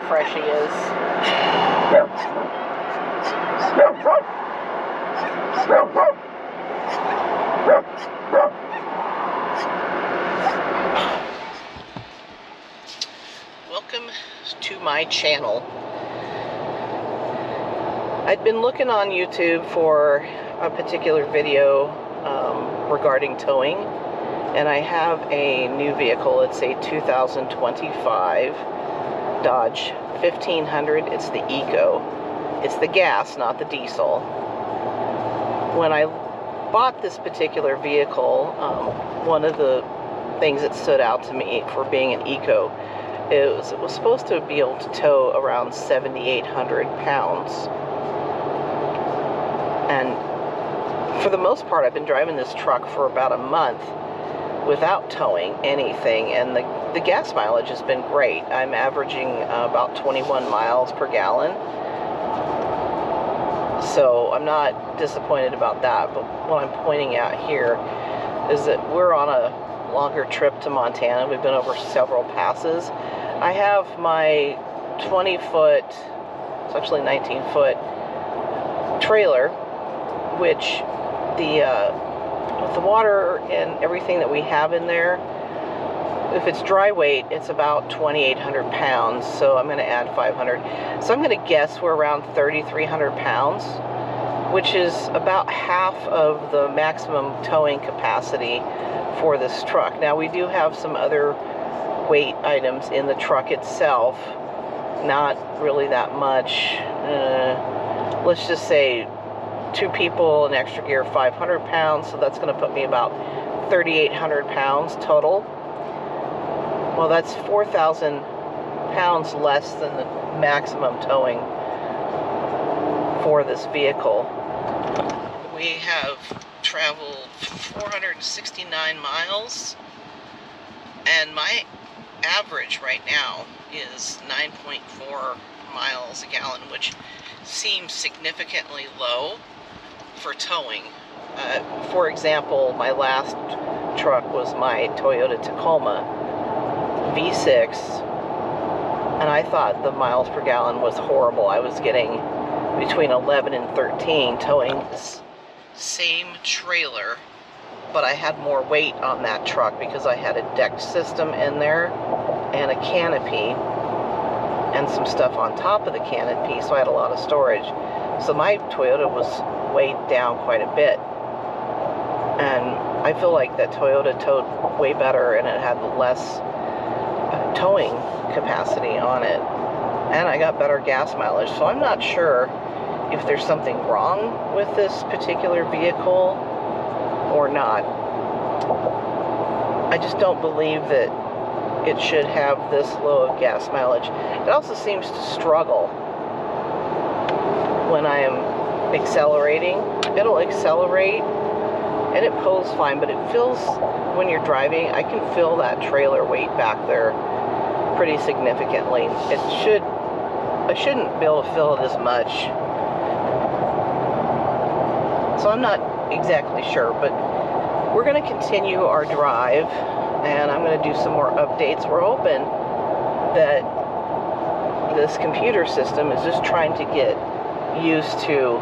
fresh he is. Welcome to my channel. I'd been looking on YouTube for a particular video regarding towing, and I have a new vehicle. It's a 2025 Dodge 1500. It's the Eco. It's the gas, not the diesel. When I bought this particular vehicle, one of the things that stood out to me for being an Eco is it was supposed to be able to tow around 7,800 pounds. And for the most part, I've been driving this truck for about a month without towing anything, and the gas mileage has been great. I'm averaging about 21 miles per gallon, so I'm not disappointed about that. But what I'm pointing out here is that we're on a longer trip to Montana. We've been over several passes. I have my 20-foot, it's actually 19-foot trailer, which with the water and everything that we have in there, if it's dry weight, it's about 2,800 pounds, so I'm going to add 500. So I'm going to guess we're around 3,300 pounds, which is about half of the maximum towing capacity for this truck. Now, we do have some other weight items in the truck itself, not really that much. Let's just say 2 people, an extra gear, 500 pounds, so that's going to put me about 3,800 pounds total. Well, that's 4,000 pounds less than the maximum towing for this vehicle. We have traveled 469 miles, and my average right now is 9.4 miles a gallon, which seems significantly low for towing. For example, my last truck was my Toyota Tacoma V6, and I thought the miles per gallon was horrible. I was getting between 11 and 13 towing this same trailer, but I had more weight on that truck because I had a deck system in there and a canopy and some stuff on top of the canopy, so I had a lot of storage. So my Toyota was weighed down quite a bit, and I feel like that Toyota towed way better, and it had less towing capacity on it, and I got better gas mileage. So I'm not sure if there's something wrong with this particular vehicle or not. I just don't believe that it should have this low of gas mileage. It also seems to struggle when I am accelerating. It'll accelerate and it pulls fine, but it feels, when you're driving, I can feel that trailer weight back there pretty significantly. I shouldn't be able to feel it as much. So I'm not exactly sure, but we're going to continue our drive, and I'm going to do some more updates. We're hoping that this computer system is just trying to get used to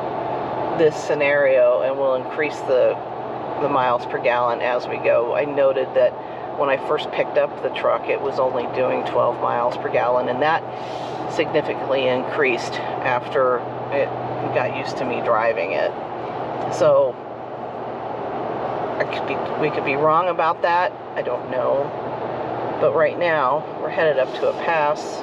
this scenario, and will increase the miles per gallon as we go. I noted that when I first picked up the truck, it was only doing 12 miles per gallon, and that significantly increased after it got used to me driving it. So we could be wrong about that. I don't know. But right now, we're headed up to a pass,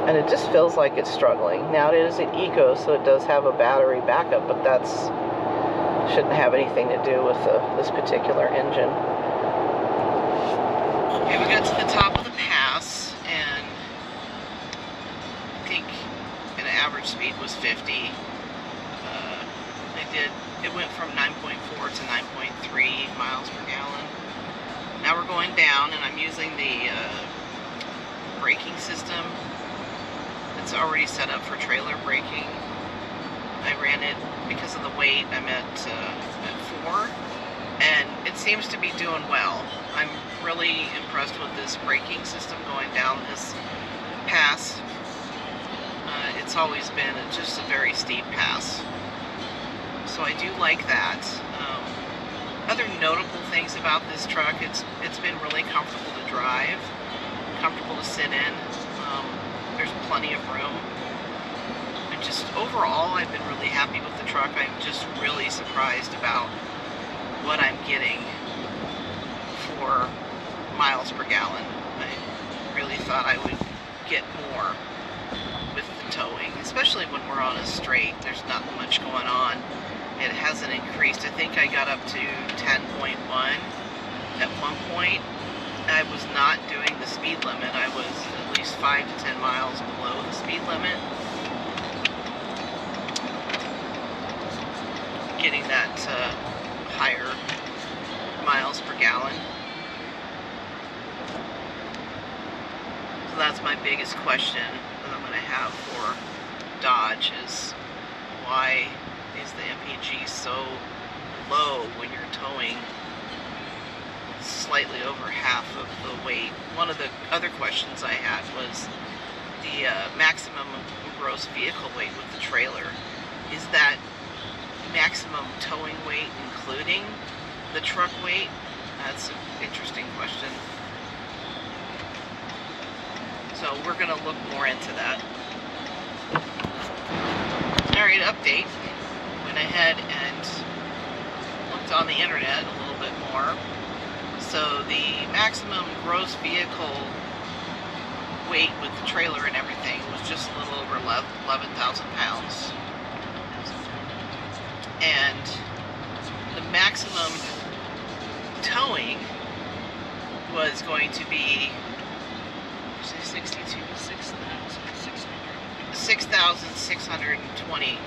and it just feels like it's struggling. Now, it is an Eco, so it does have a battery backup, but that's shouldn't have anything to do with this particular engine. Okay, we got to the top of the pass, and I think an average speed was 50. It went from 9.4 to 9.3 miles per gallon. Now we're going down, and I'm using the braking system. It's already set up for trailer braking. I ran it because of the weight. I'm at 4, and it seems to be doing well. I'm really impressed with this braking system going down this pass. it's always been just a very steep pass. So I do like that. Other notable things about this truck, it's been really comfortable to drive, comfortable to sit in. There's plenty of room. And just overall, I've been really happy with the truck. I'm just really surprised about what I'm getting for miles per gallon. I really thought I would get more with the towing, especially when we're on a straight. There's not much going on. It hasn't increased. I think I got up to 10.1 at one point. I was not doing the speed limit. I was at least 5 to 10 miles below the speed limit. Getting that higher miles per gallon. So that's my biggest question that I'm going to have for Dodge is why is the MPG so low when you're towing slightly over half of the weight? One of the other questions I had was the maximum gross vehicle weight with the trailer. Is that maximum towing weight including the truck weight? That's an interesting question. So we're going to look more into that. Alright, update. Went ahead and looked on the internet a little bit more. So the maximum gross vehicle weight with the trailer and everything was just a little over 11,000 pounds. And the maximum towing was going to be 6,620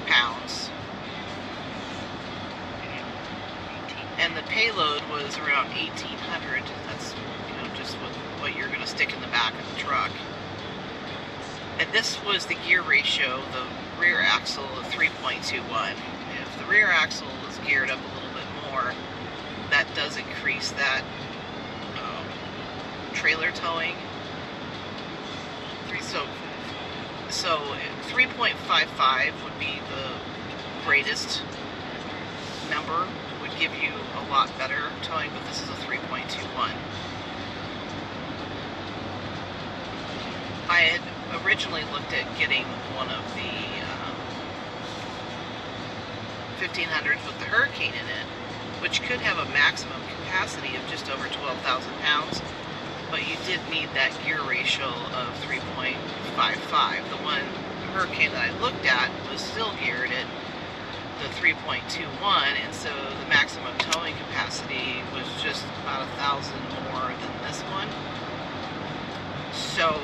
pounds. And the payload was around 1,800. That's, just what you're going to stick in the back of the truck. And this was the gear ratio, the rear axle of 3.21. If the rear axle is geared up a little bit more, that does increase that trailer towing. So 3.55 would be the greatest number, would give you a lot better towing, but this is a 3.21. I had originally looked at getting one of the 1500s with the Hurricane in it, which could have a maximum capacity of just over 12,000 pounds, but you did need that gear ratio of 3.55. The one Hurricane that I looked at was still geared at the 3.21, and so the maximum towing capacity was just about 1,000 more than this one. So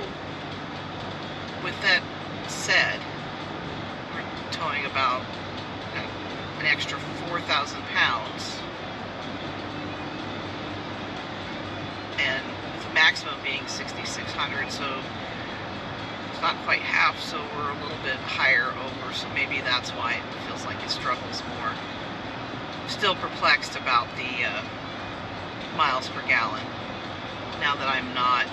with that said, we're towing about an extra 4,000 pounds, and with the maximum being 6,600, so it's not quite half, so we're a little bit higher over, so maybe that's why it feels like it struggles more. Still perplexed about the miles per gallon. Now that I'm not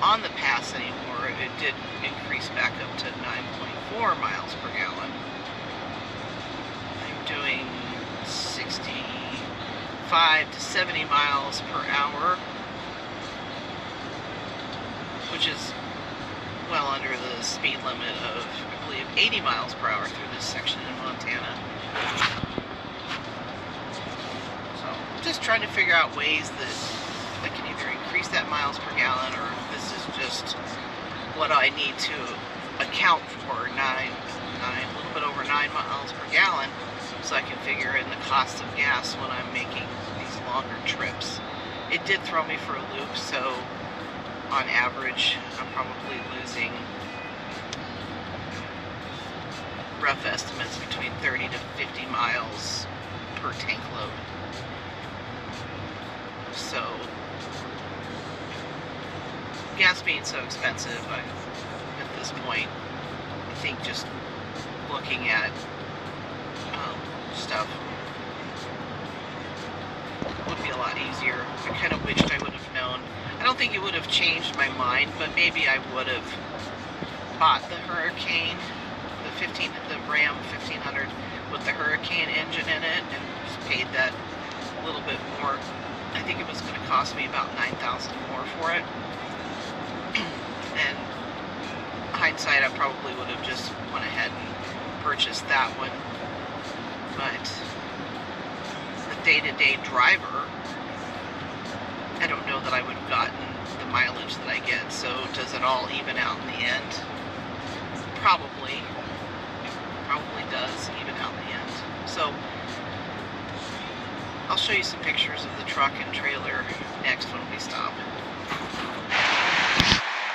on the pass anymore, it did increase back up to 9.4 miles per gallon. I'm doing 65 to 70 miles per hour, which is well under the speed limit of, I believe, 80 miles per hour through this section in Montana. So I'm just trying to figure out ways that I can either increase that miles per gallon, or if this is just what I need to account for, a little bit over 9 miles per gallon, so I can figure in the cost of gas when I'm making these longer trips. It did throw me for a loop, so on average I'm probably losing, rough estimates, between 30 to 50 miles per tank load. So gas being so expensive, at this point, I think just looking at stuff would be a lot easier. I kind of wished I would have known. I don't think it would have changed my mind, but maybe I would have bought the Hurricane, the Ram 1500 with the Hurricane engine in it, and just paid that little bit more. I think it was going to cost me about $9,000 more for it. And hindsight, I probably would have just went ahead and purchased that one. But the day-to-day driver, I don't know that I would have gotten the mileage that I get. So does it all even out in the end? Probably does even out in the end. So I'll show you some pictures of the truck and trailer next when we stop.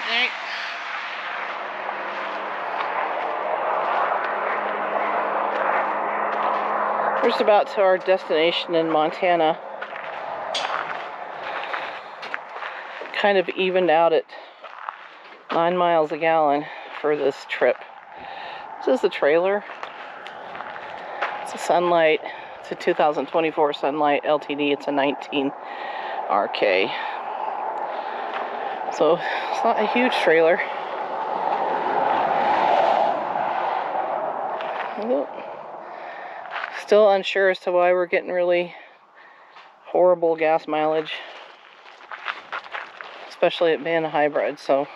Alright. We're just about to our destination in Montana. Kind of evened out at 9 miles a gallon for this trip. This is the trailer. It's a Sunlight. It's a 2024 Sunlight LTD. It's a 19 RK. So it's not a huge trailer. Still unsure as to why we're getting really horrible gas mileage, especially it being a hybrid. So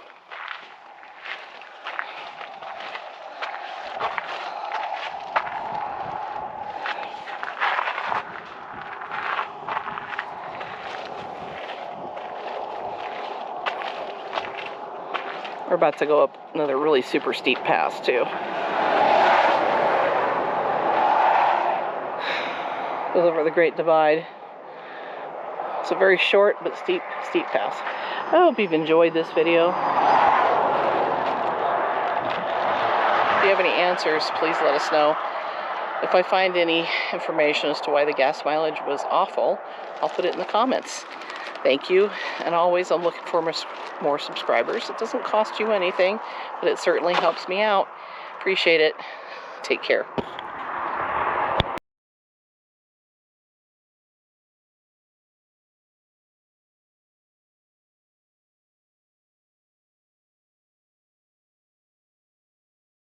we're about to go up another really super steep pass too. Goes over the Great Divide. It's a very short but steep pass. I hope you've enjoyed this video. If you have any answers, please let us know. If I find any information as to why the gas mileage was awful, I'll put it in the comments. Thank you. And always, I'm looking for more subscribers. It doesn't cost you anything, but it certainly helps me out. Appreciate it. Take care.